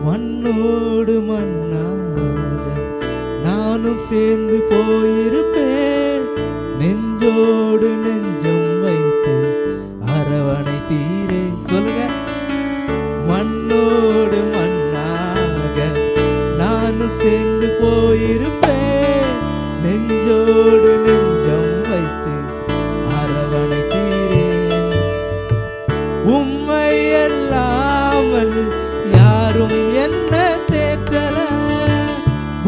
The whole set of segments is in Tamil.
மண்ணோடு மண்ணாக நானும் சேர்ந்து போயிருப்பேன். நெஞ்சோடு நெஞ்சம் வைத்து அரவணைத்தீரே. சொல்லுங்க. மண்ணோடு மண்ணாக நானும் சேர்ந்து போயிருப்பேன். நெஞ்சோடு நெஞ்சம் வைத்து அரவணைத்தீரே. உம்மை அல்லாமல் யாரும் என்ன தேற்றல.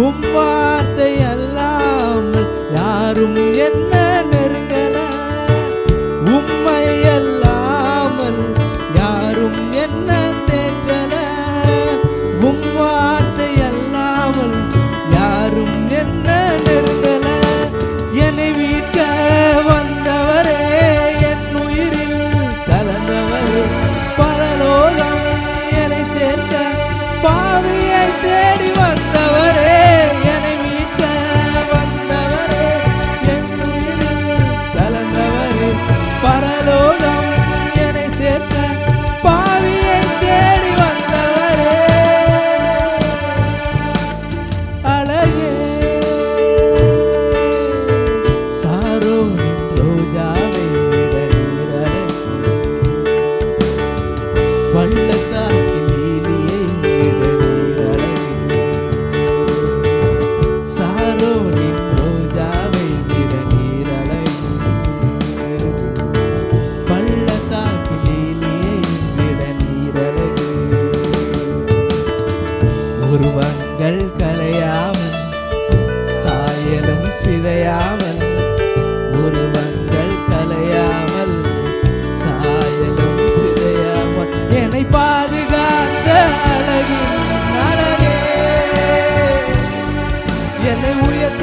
உம் வார்த்தை அல்லாமல் யாரும் என்ன நெருங்கல. உம்மை அல்லாமல் யாரும் என்ன தேற்றல. உம் வார்த்தை அல்லாமல் யாரும் என்ன நெருங்கல. என்னை மீட்க வந்தவரே, என் உயிரில் கலந்தவரே, பரலோகம் என்னை சேர்க்க பாவியை தேடி வந்தவரே. என்னை மீட்க வந்தவரே, என் உயிரில் கலந்தவரே, பரலோகம் என்னை சேர்க்க பாவியை தேடி வந்தவரே. அழகே சாரோனின் ரோஜாவை விட நீரழகு. பள்ளத்தாக்கின் லீலியை விட நீரழகு. சாரோனின் ரோஜாவை விட நீரழகு. பள்ளத்தாக்கின் லீலியை விட நீரழகு. உருவங்கள் கலையாமல் சாயலும் சிதையாமல். உருவங்கள் கலையாமல் சாயலும் சிதையாமல் என்னை பாதுகாத்த அழகின் அழகே. என்னை உயர்த்த